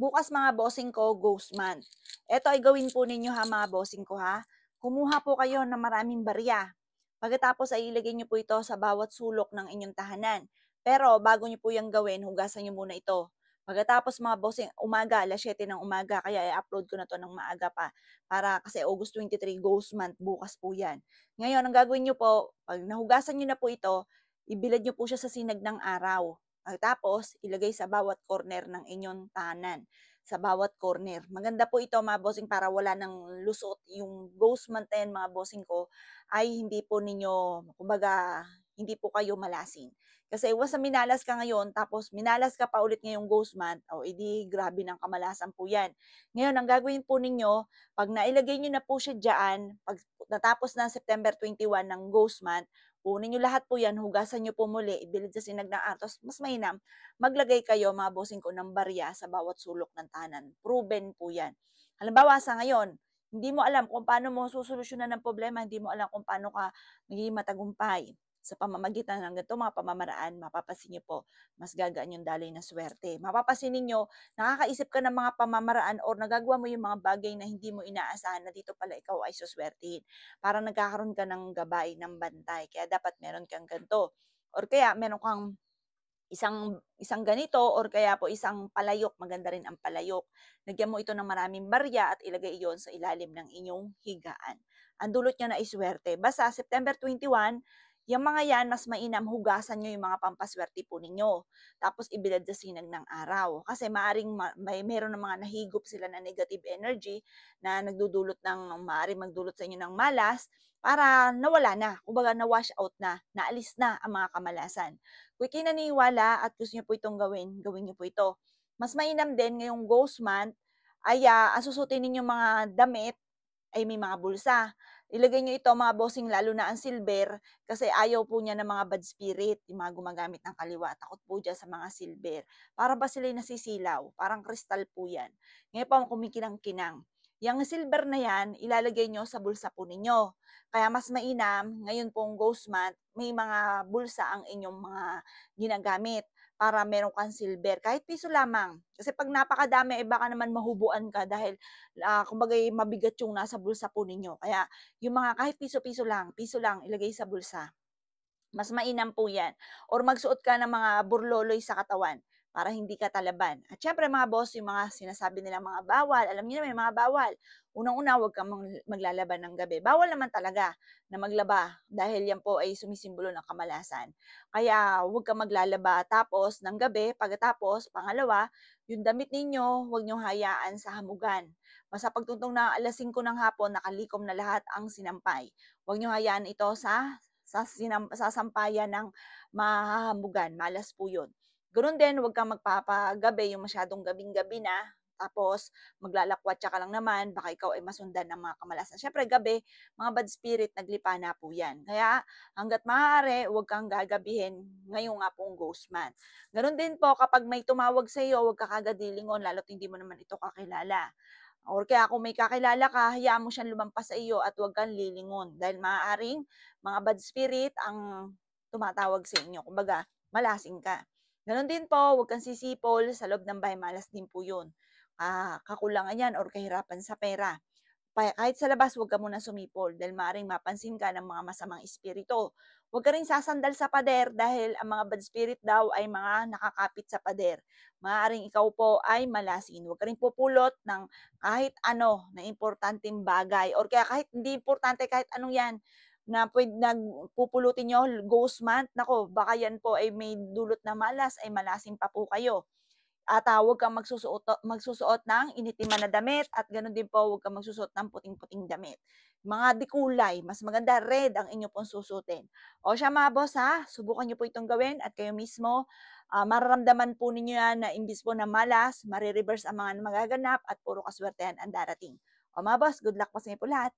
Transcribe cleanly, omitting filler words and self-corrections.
Bukas mga bossing ko, ghost month. Eto ay gawin po ninyo ha mga bossing ko ha. Kumuha po kayo ng maraming barya. Pagkatapos ay ilagay nyo po ito sa bawat sulok ng inyong tahanan. Pero bago nyo po yung gawin, hugasan nyo muna ito. Pagkatapos mga bossing, umaga, alas 7 ng umaga, kaya i-upload ko na to ng maaga pa. Para kasi August 23, ghost month, bukas po yan. Ngayon, ang gagawin nyo po, pag nahugasan nyo na po ito, ibilad nyo po siya sa sinag ng araw. Pagkatapos, ilagay sa bawat corner ng inyong tahanan. Sa bawat corner. Maganda po ito mga bossing para wala ng lusot. Yung ghost month na yan, mga bossing ko ay hindi po ninyo, kumbaga, hindi po kayo malasin. Kasi iwas na minalas ka ngayon, tapos minalas ka pa ulit ngayong ghost month, o edi grabe ng kamalasan po yan. Ngayon, ang gagawin po ninyo, pag nailagay nyo na po siya dyan, pag natapos na September 21 ng ghost month, kunin nyo lahat po yan, hugasan nyo po muli, ibilid sa sinag ng atos, mas mainam, maglagay kayo mga bossing ko ng barya sa bawat sulok ng tahanan. Proven po yan. Halimbawa sa ngayon, hindi mo alam kung paano mo susolusyonan ng problema, hindi mo alam kung paano ka magiging matagumpay. Sa pamamagitan ng ganito mga pamamaraan, mapapasin niyo po, mas gagaan yung daloy ng swerte. Mapapasin ninyo, nakakaisip ka ng mga pamamaraan or nagagawa mo yung mga bagay na hindi mo inaasahan na dito pala ikaw ay suswertehin. Parang nagkakaroon ka ng gabay, ng bantay. Kaya dapat meron kang ganito. Or kaya meron kang isang isang ganito or kaya po isang palayok, maganda rin ang palayok. Lagyan mo ito ng maraming barya at ilagay iyon sa ilalim ng inyong higaan. Ang dulot niya na iswerte. Basta September 21, yung mga yan, mas mainam hugasan nyo yung mga pampaswerte po ninyo. Tapos ibilad sa sinag ng araw. Kasi meron ng mga nahigop sila na negative energy na nagdudulot ng, maaring magdulot sa inyo ng malas para nawala na. Kumbaga na-wash out na, naalis na ang mga kamalasan. Kung ika'y naniniwala at gusto niyo po itong gawin, gawin niyo po ito. Mas mainam din ngayong ghost month ay ang susutin ninyong mga damit ay may mga bulsa. Ilagay niyo ito mga bossing lalo na ang silver kasi ayaw po niya ng mga bad spirit, yung mga gumagamit ng kaliwa. Takot po dyan sa mga silver. Para ba sila nasisilaw? Parang kristal po yan. Ngayon pa kumikinang-kinang. Yang silver na yan, ilalagay nyo sa bulsa po ninyo. Kaya mas mainam, ngayon pong ghost month, may mga bulsa ang inyong mga ginagamit para meron kang silver. Kahit piso lamang. Kasi pag napakadami, eh baka naman mahubuan ka dahil kumbaga mabigat yung nasa bulsa po ninyo. Kaya yung mga kahit piso lang, ilagay sa bulsa. Mas mainam po yan. Or magsuot ka ng mga burloloy sa katawan para hindi ka talaban. At syempre mga boss, yung mga sinasabi nila mga bawal, alam niyo na may mga bawal. Unang-una, huwag kang maglalaban ng gabi. Bawal naman talaga na maglaba dahil yan po ay sumisimbolo ng kamalasan. Kaya huwag kang maglalaba tapos ng gabi, pagkatapos, pangalawa, yung damit ninyo, huwag nyo hayaan sa hamugan. Basta pagtuntong na alas 5 ng hapon, nakalikom na lahat ang sinampay. Huwag nyo hayaan ito sa sampayan ng mahahambugan, malas po yun. Ganoon din, huwag kang magpapagabi, yung masyadong gabing-gabi na, tapos maglalakwatsa ka lang naman, baka ikaw ay masundan ng mga kamalasan. Siyempre, gabi, mga bad spirit, naglipa na po yan. Kaya, hanggat maaari, huwag kang gagabihin ngayong nga pong ghost month. Ganoon din po, kapag may tumawag sa iyo, huwag ka kagad lilingon, lalo't hindi mo naman ito kakilala. Or kaya kung may kakilala ka, hayaan mo siyang lumampas sa iyo at huwag kang lilingon dahil maaaring mga bad spirit ang tumatawag sa inyo. Kumbaga, malasing ka. Ganon din po, huwag kang sisipol sa loob ng bahay, malas din po yun. Kakulangan yan or kahirapan sa pera. Kahit sa labas, huwag ka muna sumipol dahil maaaring mapansin ka ng mga masamang espiritu. Huwag ka rin sasandal sa pader dahil ang mga bad spirit daw ay mga nakakapit sa pader. Maaaring ikaw po ay malasin. Huwag ka rin pupulot ng kahit ano na importanteng bagay or kaya kahit hindi importante kahit anong yan na nagpupulutin nyo, ghost month, nako, baka yan po ay may dulot na malas, ay malasin pa po kayo. At huwag kang magsusuot ng initiman na damit at gano'n din po huwag kang magsusuot ng puting-puting damit. Mga dikulay, mas maganda red ang inyo pong susuotin. O siya mga boss ha, subukan niyo po itong gawin at kayo mismo, mararamdaman po ninyo yan na imbis po na malas, marireverse ang mga magaganap at puro kaswertehan ang darating. O mga boss, good luck po sa inyo po lahat.